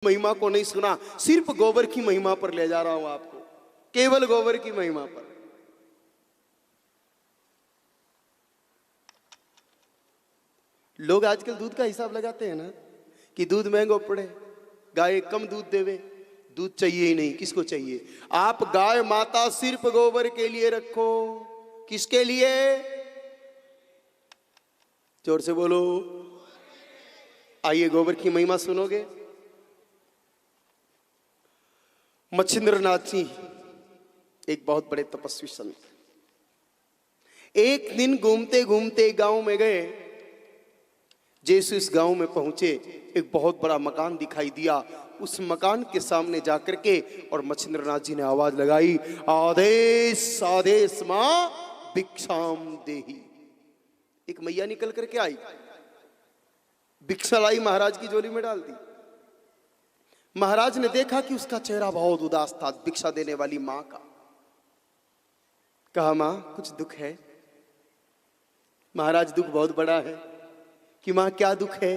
महिमा को नहीं सुना, सिर्फ गोबर की महिमा पर ले जा रहा हूं आपको, केवल गोबर की महिमा पर। लोग आजकल दूध का हिसाब लगाते हैं ना कि दूध महंगो पड़े, गाय कम दूध देवे, दूध चाहिए ही नहीं। किसको चाहिए? आप गाय माता सिर्फ गोबर के लिए रखो। किसके लिए? जोर से बोलो। आइए गोबर की महिमा सुनोगे। मच्छिंद्रनाथ जी एक बहुत बड़े तपस्वी संत, एक दिन घूमते घूमते गांव में गए। जैसे इस गांव में पहुंचे, एक बहुत बड़ा मकान दिखाई दिया। उस मकान के सामने जाकर के और मच्छिंद्रनाथ जी ने आवाज लगाई, आदेश आदेश मां भिक्षाम देही। एक मैया निकल करके आई, भिक्षा लाई, महाराज की झोली में डाल दी। महाराज ने देखा कि उसका चेहरा बहुत उदास था, भिक्षा देने वाली मां का। कहा, मां कुछ दुख है? महाराज, दुख बहुत बड़ा है। कि मां क्या दुख है?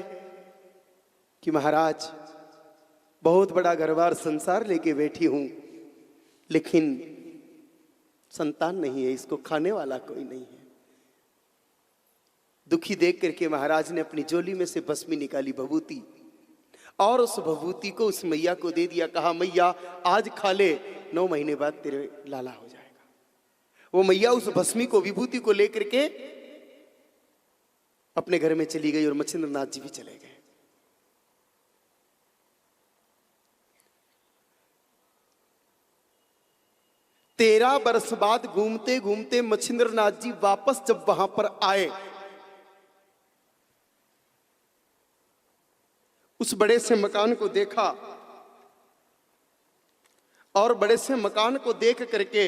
कि महाराज बहुत बड़ा घरबार संसार लेके बैठी हूं, लेकिन संतान नहीं है, इसको खाने वाला कोई नहीं है। दुखी देख करके महाराज ने अपनी झोली में से भस्मी निकाली, भभूति, और उस भभूति को उस मैया को दे दिया। कहा, मैया आज खा ले, 9 महीने बाद तेरे लाला हो जाएगा। वो मैया उस भस्मी को, विभूति को लेकर के अपने घर में चली गई और मच्छिंद्रनाथ जी भी चले गए। तेरह बरस बाद घूमते घूमते मच्छिंद्रनाथ जी वापस जब वहां पर आए, उस बड़े से मकान को देखा और बड़े से मकान को देख करके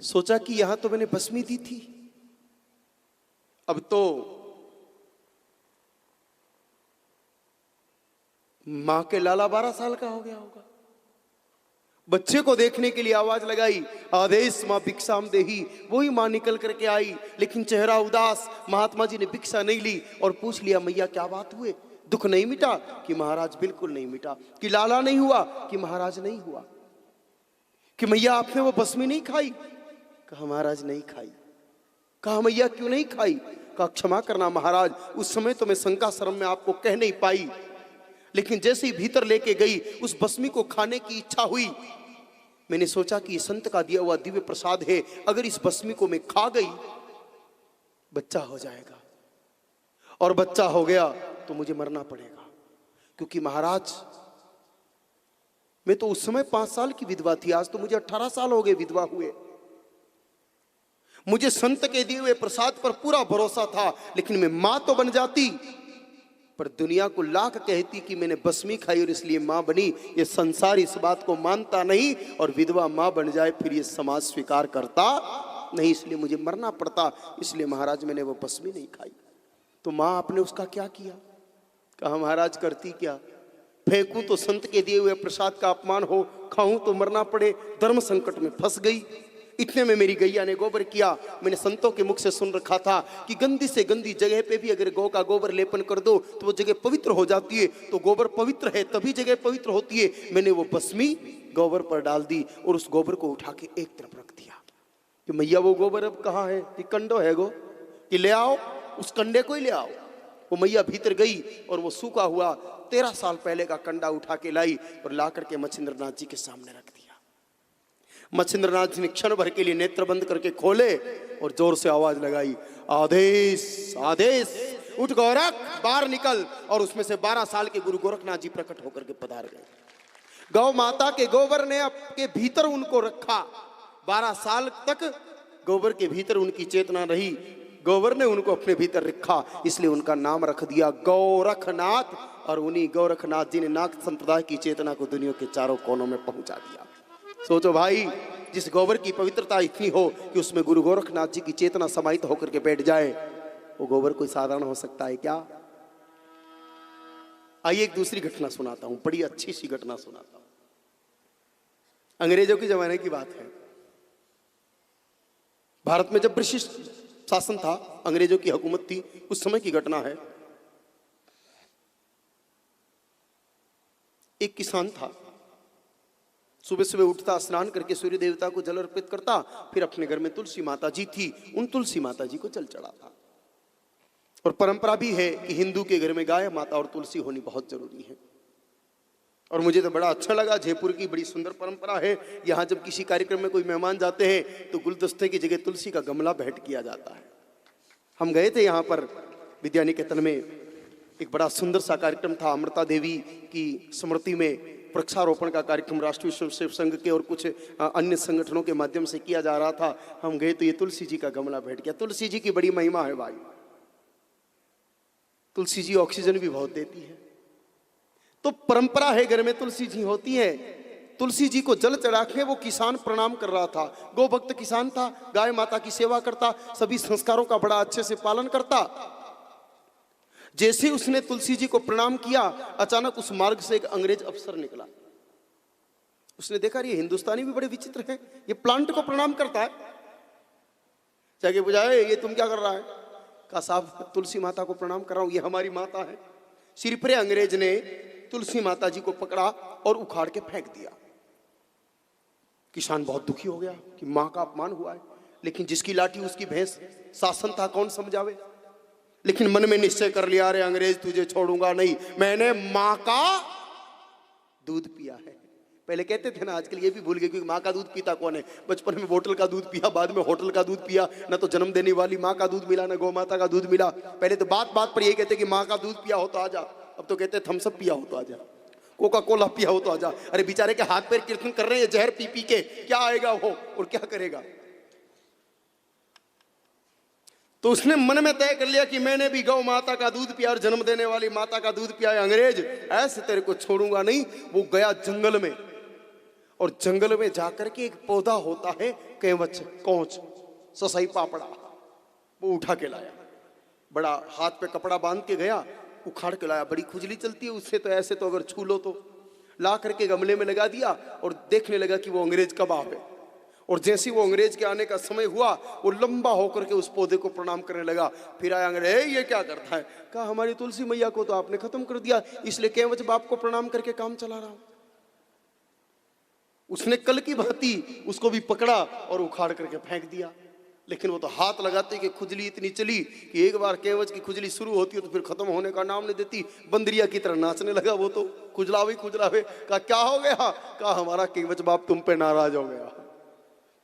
सोचा कि यहां तो मैंने भस्मी दी थी, अब तो मां के लाला 12 साल का हो गया होगा। बच्चे को देखने के लिए आवाज लगाई, आदेश मां भिक्षाम देही। वही मां निकल करके आई, लेकिन चेहरा उदास। महात्मा जी ने भिक्षा नहीं ली और पूछ लिया, मैया क्या बात हुए, दुख नहीं मिटा? कि महाराज बिल्कुल नहीं मिटा। कि लाला नहीं हुआ? कि महाराज नहीं हुआ। कि मैया आपने वो भस्मी नहीं खाई? कहा, महाराज नहीं खाई। कहा, मैया क्यों नहीं खाई? कहा, क्षमा करना महाराज, उस समय तो मैं शंका शर्म में आपको कह नहीं पाई, लेकिन जैसे ही भीतर लेके गई उस भस्मी को खाने की इच्छा हुई। मैंने सोचा कि संत का दिया हुआ दिव्य प्रसाद है, अगर इस भस्मी को मैं खा गई बच्चा हो जाएगा, और बच्चा हो गया तो मुझे मरना पड़ेगा। क्योंकि महाराज मैं तो उस समय 5 साल की विधवा थी, आज तो मुझे 18 साल हो गए विधवा हुए। मुझे संत के दिए हुए प्रसाद पर पूरा भरोसा था, लेकिन मैं मां तो बन जाती, पर दुनिया को लाख कहती कि मैंने भस्मी खाई और इसलिए मां बनी। ये संसार इस बात को मानता नहीं, और विधवा मां बन जाए फिर ये समाज स्वीकार करता नहीं, इसलिए मुझे मरना पड़ता। इसलिए महाराज मैंने वो भस्मी नहीं खाई। तो मां आपने उसका क्या किया? कहा, महाराज करती क्या, फेंकूं तो संत के दिए हुए प्रसाद का अपमान हो, खाऊं तो मरना पड़े, धर्म संकट में फंस गई। इतने में मेरी गैया ने गोबर किया। मैंने संतों के मुख से सुन रखा था कि गंदी से गंदी जगह पे भी अगर गौ का गोबर लेपन कर दो तो वो जगह पवित्र हो जाती है। तो गोबर पवित्र है तभी जगह पवित्र होती है। मैंने वो भस्मी गोबर पर डाल दी और उस गोबर को उठा के एक तरफ रख दिया कि मैया वो गोबर अब कहाँ है? कि कंडो है गो, कि ले आओ, उस कंडे को ही ले आओ। वो मैया भीतर गई और वो सूखा हुआ 13 साल पहले का कंडा उठा के लाई और ला करके मच्छिंद्रनाथ जी के सामने रख दिया। मच्छिंद्रनाथ जी ने क्षण भर के लिए नेत्र बंद करके खोले और जोर से आवाज लगाई, आदेश आदेश, उठ गोरख, बाहर निकल। और उसमें से 12 साल के गुरु गोरखनाथ जी प्रकट होकर के पधार गए। गौ माता के गोबर ने आपके भीतर उनको रखा। 12 साल तक गोबर के भीतर उनकी चेतना रही, गोबर ने उनको अपने भीतर रखा, इसलिए उनका नाम रख दिया गोरखनाथ। और उन्हीं गोरखनाथ जी ने नाथ संप्रदाय की चेतना को दुनिया के चारों कोनों में पहुंचा दिया। सोचो भाई, जिस गोबर की पवित्रता इतनी हो कि उसमें गुरु गोरखनाथ जी की चेतना समाहित होकर के बैठ जाए, वो गोबर कोई साधारण हो सकता है क्या? आइए एक दूसरी घटना सुनाता हूं, बड़ी अच्छी सी घटना सुनाता हूं। अंग्रेजों के जमाने की बात है। भारत में जब ब्रिटिश शासन था, अंग्रेजों की हुकूमत थी, उस समय की घटना है। एक किसान था, सुबह सुबह उठता, स्नान करके सूर्य देवता को जल अर्पित करता, फिर अपने घर में तुलसी माता जी थी, उन तुलसी माता जी को जल चढ़ाता। और परंपरा भी है कि हिंदू के घर में गाय माता और तुलसी होनी बहुत जरूरी है। और मुझे तो बड़ा अच्छा लगा, जयपुर की बड़ी सुंदर परंपरा है। यहाँ जब किसी कार्यक्रम में कोई मेहमान जाते हैं तो गुलदस्ते की जगह तुलसी का गमला भेंट किया जाता है। हम गए थे यहाँ पर विद्या निकेतन में, एक बड़ा सुंदर सा कार्यक्रम था, अमृता देवी की स्मृति में वृक्षारोपण का कार्यक्रम राष्ट्रीय स्वयंसेवक संघ के और कुछ अन्य संगठनों के माध्यम से किया जा रहा था। हम गए तो ये तुलसी जी का गमला भेंट किया। तुलसी जी की बड़ी महिमा है भाई। तुलसी जी ऑक्सीजन भी बहुत देती है, तो परंपरा है घर में तुलसी जी होती है। तुलसी जी को जल चढ़ा के वो किसान प्रणाम कर रहा था, गौ भक्त किसान था, गाय माता की सेवा करता, सभी संस्कारों का बड़ा अच्छे से पालन करता। जैसे उसने तुलसी जी को प्रणाम किया, अचानक उस मार्ग से एक अंग्रेज अफसर निकला। उसने देखा ये हिंदुस्तानी भी बड़े विचित्र है, ये प्लांट को प्रणाम करता है। जाके पूछा, ये तुम क्या कर रहा है? कहा साहब तुलसी माता को प्रणाम कर रहा हूं, ये हमारी माता है। सिर पर अंग्रेज ने तुलसी माता जी को पकड़ा और उखाड़ के फेंक दिया। किसान बहुत दुखी हो गया कि मां का अपमान हुआ है, लेकिन जिसकी लाठी उसकी भैंस, शासन था, कौन समझावे। लेकिन मन में निश्चय कर लिया, अरे अंग्रेज तुझे छोड़ूंगा नहीं, मैंने मां का दूध पिया है। पहले कहते थे ना, आजकल ये भी भूल गए, क्योंकि माँ का दूध पीता कौन है। बचपन में बोतल का दूध पिया, बाद में होटल का दूध पिया, ना तो जन्म देने वाली माँ का दूध मिला, ना गौ माता का दूध मिला। पहले तो बात बात पर यही कहते कि माँ का दूध पिया हो तो आजा, अब तो कहते थम्स अप पिया हो तो आजा, कोका कोला पिया हो तो आजा। अरे बेचारे के हाथ पैर कीर्तन कर रहे हैं जहर पी पी के, क्या आएगा वो और क्या करेगा। तो उसने मन में तय कर लिया कि मैंने भी गौ माता का दूध पिया और जन्म देने वाली माता का दूध पिया है, अंग्रेज ऐसे तेरे को छोड़ूंगा नहीं। वो गया जंगल में, और जंगल में जाकर के एक पौधा होता है कैवच, कौच, ससाई पापड़ा, वो उठा के लाया। बड़ा हाथ पे कपड़ा बांध के गया, उखाड़ के लाया। बड़ी खुजली चलती है उससे, तो ऐसे तो अगर छू लो तो। ला करके गमले में लगा दिया और देखने लगा कि वो अंग्रेज कब आवे। और जैसे वो अंग्रेज के आने का समय हुआ, वो लंबा होकर के उस पौधे को प्रणाम करने लगा। फिर आया अंग्रेज, ये क्या करता है? कहा हमारी तुलसी मैया को तो आपने खत्म कर दिया, इसलिए कैवच बाप को प्रणाम करके काम चला रहा हूं। उसने कल की भांति उसको भी पकड़ा और उखाड़ करके फेंक दिया। लेकिन वो तो हाथ लगाते कि खुजली इतनी चली कि एक बार कैवच की खुजली शुरू होती है तो फिर खत्म होने का नाम नहीं देती। बंदरिया की तरह नाचने लगा वो तो, खुजलावे खुजलावे। कहा क्या हो गया? कहा हमारा कैवच बाप तुम पे नाराज हो गया,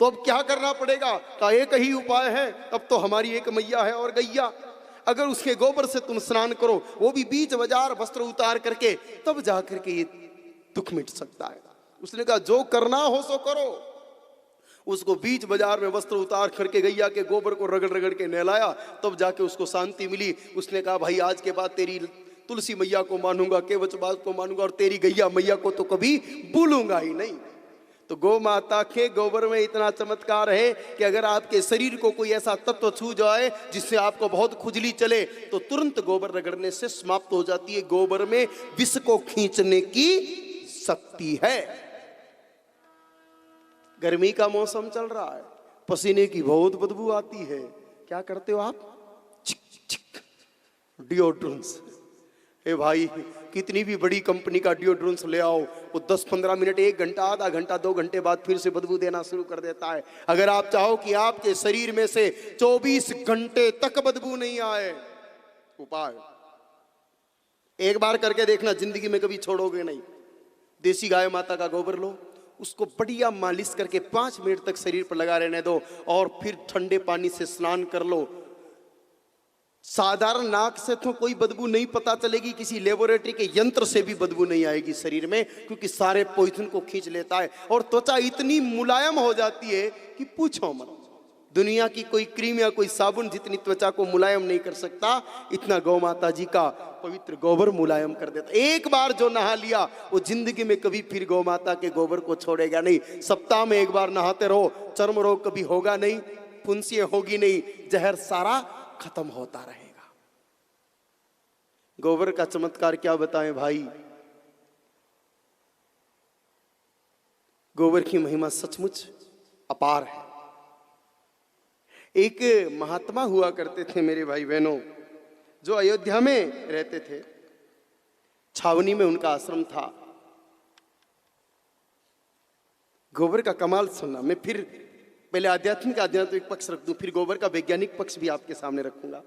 तो अब क्या करना पड़ेगा? कहा एक ही उपाय है, अब तो हमारी एक मैया है और गैया, अगर उसके गोबर से तुम स्नान करो, वो भी बीच बाजार वस्त्र उतार करके, तब जाकर के ये दुख मिट सकता है। उसने कहा जो करना हो सो करो। उसको बीच बाजार में वस्त्र उतार करके गैया के गोबर को रगड़ रगड़ के नहलाया, तब जाके उसको शांति मिली। उसने कहा भाई आज के बाद तेरी तुलसी मैया को मानूंगा, कैवच बाप को मानूंगा, और तेरी गैया मैया को तो कभी भूलूंगा ही नहीं। तो गौ माता के गोबर में इतना चमत्कार है कि अगर आपके शरीर को कोई ऐसा तत्व छू जाए जिससे आपको बहुत खुजली चले, तो तुरंत गोबर रगड़ने से समाप्त हो जाती है। गोबर में विष को खींचने की शक्ति है। गर्मी का मौसम चल रहा है, पसीने की बहुत बदबू आती है, क्या करते हो आप? चिक चिक डिओड्रेंस। हे भाई कितनी भी बड़ी कंपनी का डिओड्रेंस ले आओ, वो 10-15 मिनट, 1 घंटा, आधा घंटा, 2 घंटे बाद फिर से बदबू देना शुरू कर देता है। अगर आप चाहो कि आपके शरीर में से 24 घंटे तक बदबू नहीं आए, उपाय एक बार करके देखना, जिंदगी में कभी छोड़ोगे नहीं। देसी गाय माता का गोबर लो, उसको बढ़िया मालिश करके 5 मिनट तक शरीर पर लगा रहने दो, और फिर ठंडे पानी से स्नान कर लो। साधारण नाक से तो कोई बदबू नहीं पता चलेगी, किसी लेबोरेटरी के यंत्र से भी बदबू नहीं आएगी शरीर में, क्योंकि सारे पॉइजन को खींच लेता है। और त्वचा इतनी मुलायम हो जाती है कि पूछो मत। दुनिया की कोई क्रीम या कोई साबुन जितनी त्वचा को मुलायम नहीं कर सकता, इतना गौ माता जी का पवित्र गोबर मुलायम कर देता। एक बार जो नहा लिया, वो जिंदगी में कभी फिर गौ माता के गोबर को छोड़ेगा नहीं। सप्ताह में एक बार नहाते रहो, चर्म रोग कभी होगा नहीं, फुंसियां होगी नहीं, जहर सारा खत्म होता रहेगा। गोबर का चमत्कार क्या बताएं भाई। गोबर की महिमा सचमुच अपार है। एक महात्मा हुआ करते थे मेरे भाई बहनों, जो अयोध्या में रहते थे। छावनी में उनका आश्रम था। गोबर का कमाल सुनना। मैं फिर पहले आध्यात्मिक पक्ष रख दूं, फिर गोबर का वैज्ञानिक पक्ष भी आपके सामने रखूंगा,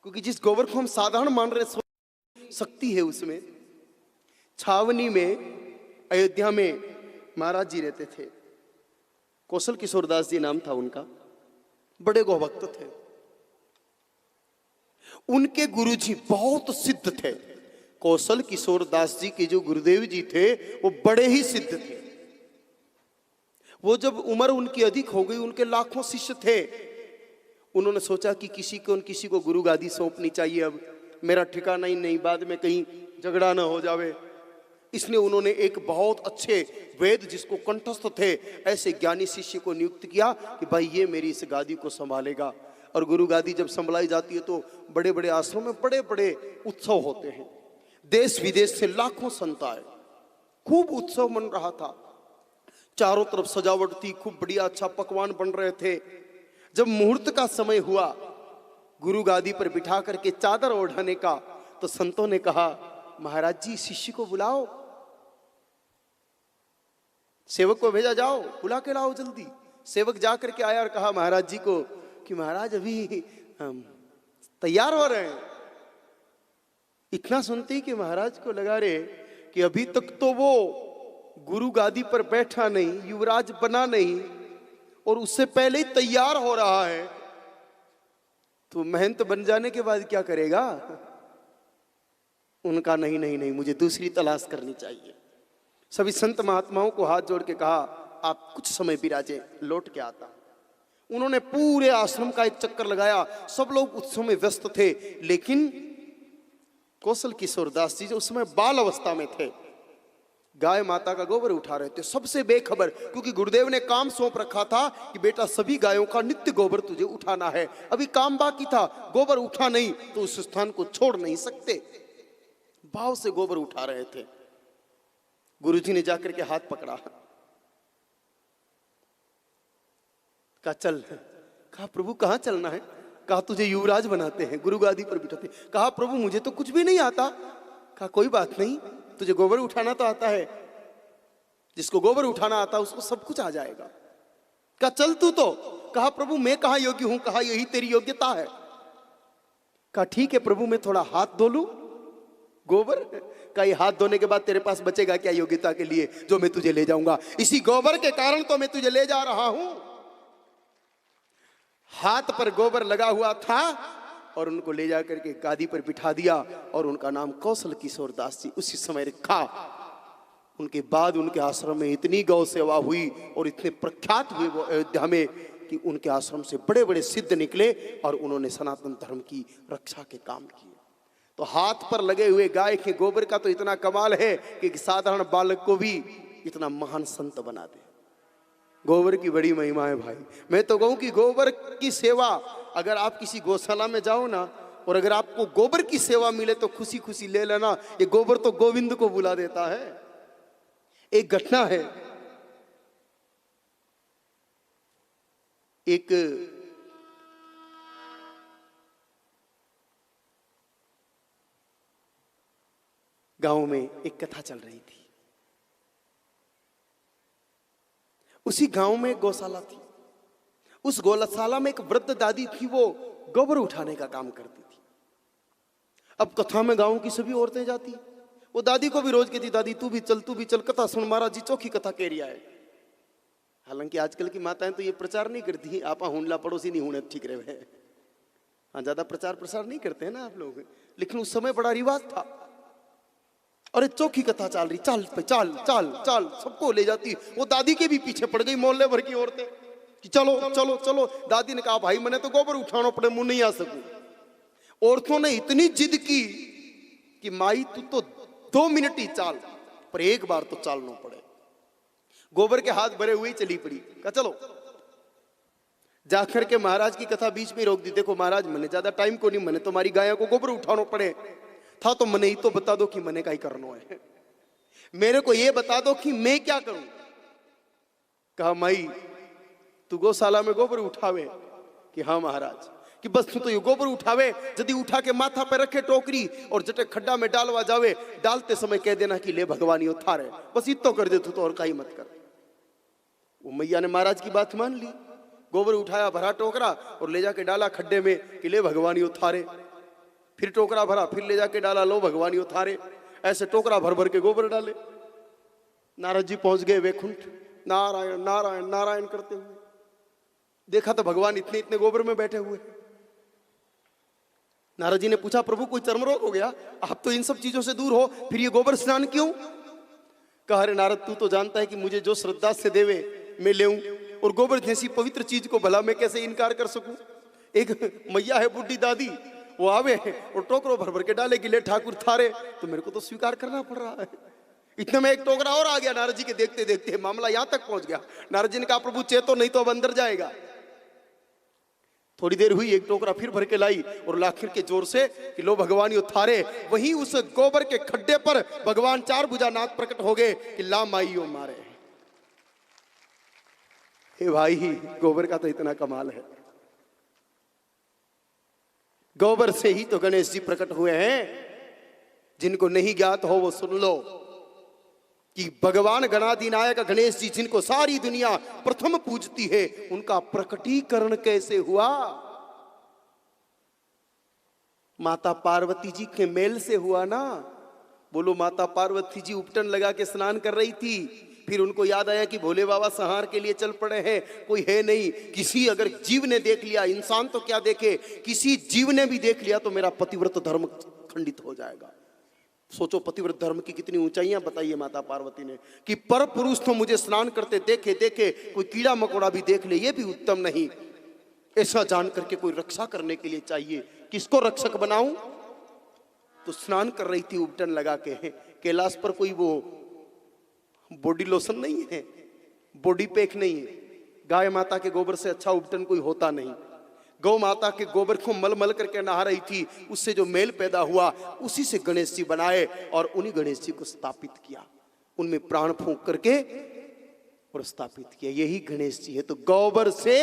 क्योंकि जिस गोबर को हम साधारण मान रहे शक्ति है उसमें। छावनी में अयोध्या में महाराज जी रहते थे। कौशल किशोर दास जी नाम था उनका। बड़े गौभक्त थे। उनके गुरुजी बहुत सिद्ध थे। कौशल किशोर दास जी के जो गुरुदेव जी थे वो बड़े ही सिद्ध थे। वो जब उम्र उनकी अधिक हो गई, उनके लाखों शिष्य थे। उन्होंने सोचा कि किसी को गुरु गादी सौंपनी चाहिए। अब मेरा ठिकाना ही नहीं, बाद में कहीं झगड़ा ना हो जावे। इसलिए उन्होंने एक बहुत अच्छे वेद जिसको कंठस्थ थे ऐसे ज्ञानी शिष्य को नियुक्त किया कि भाई ये मेरी इस गादी को संभालेगा। और गुरु गादी जब संभलाई जाती है तो बड़े बड़े आश्रम में बड़े बड़े उत्सव होते हैं। देश विदेश से लाखों संत आए। खूब उत्सव मन रहा था। चारों तरफ सजावट थी, खूब बढ़िया अच्छा पकवान बन रहे थे। जब मुहूर्त का समय हुआ गुरु गादी पर बिठा करके चादर ओढ़ाने का, तो संतों ने कहा महाराज जी शिष्य को बुलाओ, सेवक को भेजा, जाओ बुला के लाओ जल्दी। सेवक जा करके आया और कहा महाराज जी को कि महाराज अभी हम तैयार हो रहे हैं। इतना सुनते ही कि महाराज को लगा रे कि अभी तक तो वो गुरु गादी पर बैठा नहीं, युवराज बना नहीं, और उससे पहले ही तैयार हो रहा है, तो महंत बन जाने के बाद क्या करेगा। उनका नहीं नहीं नहीं, मुझे दूसरी तलाश करनी चाहिए। सभी संत महात्माओं को हाथ जोड़ के कहा आप कुछ समय विराजे, लौट के आता। उन्होंने पूरे आश्रम का एक चक्कर लगाया। सब लोग उत्सव में व्यस्त थे, लेकिन कौशल किशोर दास जी जो उस समय बाल अवस्था में थे, गाय माता का गोबर उठा रहे थे, सबसे बेखबर। क्योंकि गुरुदेव ने काम सौंप रखा था कि बेटा सभी गायों का नित्य गोबर तुझे उठाना है। अभी काम बाकी था, गोबर उठा नहीं तो उस स्थान को छोड़ नहीं सकते। भाव से गोबर उठा रहे थे। गुरुजी ने जाकर के हाथ पकड़ा, कहा चल। कहा प्रभु कहां चलना है। कहा तुझे युवराज बनाते हैं, गुरु गादी पर बिठाते। कहा प्रभु मुझे तो कुछ भी नहीं आता। कहा कोई बात नहीं, तुझे गोबर उठाना तो आता है। जिसको गोबर उठाना आता उसको सब कुछ आ जाएगा। कहा चल तू तो। कहा प्रभु मैं कहां योग्य हूं। कहा यही तेरी योग्यता है। कहा ठीक है प्रभु, मैं थोड़ा हाथ धो लूं गोबर। का ये हाथ धोने के बाद तेरे पास बचेगा क्या योग्यता के लिए जो मैं तुझे ले जाऊंगा। इसी गोबर के कारण तो मैं तुझे ले जा रहा हूं। हाथ पर गोबर लगा हुआ था और उनको ले जाकर के गादी पर बिठा दिया और उनका नाम कौशल किशोर दास जी उसी समय रखा। उनके बाद उनके आश्रम में इतनी गौ सेवा हुई और इतने प्रख्यात हुए वो अयोध्या में कि उनके आश्रम से बड़े बड़े सिद्ध निकले और उन्होंने सनातन धर्म की रक्षा के काम किए। तो हाथ पर लगे हुए गाय के गोबर का तो इतना कमाल है कि एक साधारण बालक को भी इतना महान संत बना दे। गोबर की बड़ी महिमा है भाई। मैं तो कहूं कि गोबर की सेवा, अगर आप किसी गौशाला में जाओ ना और अगर आपको गोबर की सेवा मिले तो खुशी खुशी ले लेना। ये गोबर तो गोविंद को बुला देता है। एक घटना है, एक गांव में एक कथा चल रही थी। उसी गांव में एक गौशाला थी। उस गौशाला में एक वृद्ध दादी थी, वो गोबर उठाने का काम करती थी। अब कथा में गांव की सभी औरतें जाती, वो दादी को भी रोज कहती दादी तू भी चल कथा सुन, महाराज जी चौकी कथा कह रिया है। हालांकि आजकल की माताएं तो ये प्रचार नहीं करती, आपा हुनला पड़ोसी नहीं होने ठीक रहे। हाँ, ज्यादा प्रचार प्रसार नहीं करते हैं ना आप लोग, लेकिन उस समय बड़ा रिवाज था। अरे चौकी कथा चल रही, चल चल चल चल, सबको ले जाती। वो दादी के भी पीछे पड़ गई मोहल्ले भर की औरतें कि चलो चलो चलो। दादी ने कहा भाई मैंने तो गोबर उठाना पड़े, मुंह नहीं आ सकूं। औरतों ने इतनी जिद की कि माई तू तो 2 मिनट ही चाल, पर एक बार तो चालना पड़े। गोबर के हाथ भरे हुए चली पड़ी। कहा चलो। जाकर के महाराज की कथा बीच में रोक दी। देखो महाराज मैंने ज्यादा टाइम को नहीं, मैंने तुम्हारी गायों को गोबर उठाना पड़े था तो मैंने ही तो बता दो कि मैंने क्या करना है। मेरे को ये बता दो कि मैं क्या करूं। कहा माई तू गौशाला में गोबर उठावे कि हाँ महाराज, कि बस तू तो ये गोबर उठावे, यदि उठा के माथा पे रखे टोकरी और जटे खड्डा में डालवा जावे, डालते समय कह देना कि ले भगवान यो थारे, बस इतो कर दे तू तो और कहीं मत कर। वो मैया ने महाराज की बात मान ली, गोबर उठाया, भरा टोकरा और ले जाके डाला खड्डे में कि ले भगवान यो थारे। फिर टोकरा भरा, फिर ले जाके डाला, लो भगवान यो थारे। ऐसे टोकरा भर भर के गोबर डाले। नारद जी पहुंच गए वैकुंठ, नारायण नारायण नारायण करते हुए। देखा तो भगवान इतने इतने गोबर में बैठे हुए। नारद जी ने पूछा, प्रभु कोई चर्म रोग हो गया? आप तो इन सब चीजों से दूर हो, फिर ये गोबर स्नान क्यों? कहा, अरे नारद, तू तो जानता है कि मुझे जो श्रद्धा से देवे मैं लेऊं, और गोबर जैसी पवित्र चीज को भला मैं कैसे इनकार कर सकूं? एक मैया है बूढ़ी दादी, वो आवे और टोकरो भर भर के डाले कि ले ठाकुर थारे, तो मेरे को तो स्वीकार करना पड़ रहा है। इतने में एक टोकरा और आ गया, नारद जी के देखते देखते मामला यहां तक पहुंच गया। नारद जी ने कहा, प्रभु चेतो नहीं तो अब अंदर जाएगा। थोड़ी देर हुई, एक टोकरा फिर भर के लाई और लाखिर के जोर से कि लो भगवान यो थारे। वहीं उस गोबर के खड्डे पर भगवान चार भुजानाथ प्रकट हो गए कि ला माइयो मारे। हे भाई, गोबर का तो इतना कमाल है। गोबर से ही तो गणेश जी प्रकट हुए हैं। जिनको नहीं ज्ञात हो वो सुन लो कि भगवान गणाधिनायक गणेश जी, जिनको सारी दुनिया प्रथम पूजती है, उनका प्रकटीकरण कैसे हुआ? माता पार्वती जी के मेल से हुआ ना। बोलो, माता पार्वती जी उपटन लगा के स्नान कर रही थी, फिर उनको याद आया कि भोले बाबा संहार के लिए चल पड़े हैं, कोई है नहीं। किसी अगर जीव ने देख लिया, इंसान तो क्या देखे, किसी जीव ने भी देख लिया तो मेरा पतिव्रत धर्म खंडित हो जाएगा। सोचो पतिव्रत धर्म की कितनी ऊंचाइयां बताइए माता पार्वती ने, कि पर पुरुष तो मुझे स्नान करते देखे देखे, कोई कीड़ा मकोड़ा भी देख ले ये भी उत्तम नहीं। ऐसा जान करके कोई रक्षा करने के लिए चाहिए, किसको रक्षक बनाऊं? तो स्नान कर रही थी उपटन लगा के। कैलाश पर कोई वो बॉडी लोशन नहीं है, बॉडी पैक नहीं है। गाय माता के गोबर से अच्छा उपटन कोई होता नहीं। गौ माता के गोबर को मल मल करके नहा रही थी, उससे जो मेल पैदा हुआ उसी से गणेश जी बनाए और उन्हीं गणेश जी को स्थापित किया, उनमें प्राण फूंक करके और स्थापित किया। यही गणेश जी है। तो गोबर से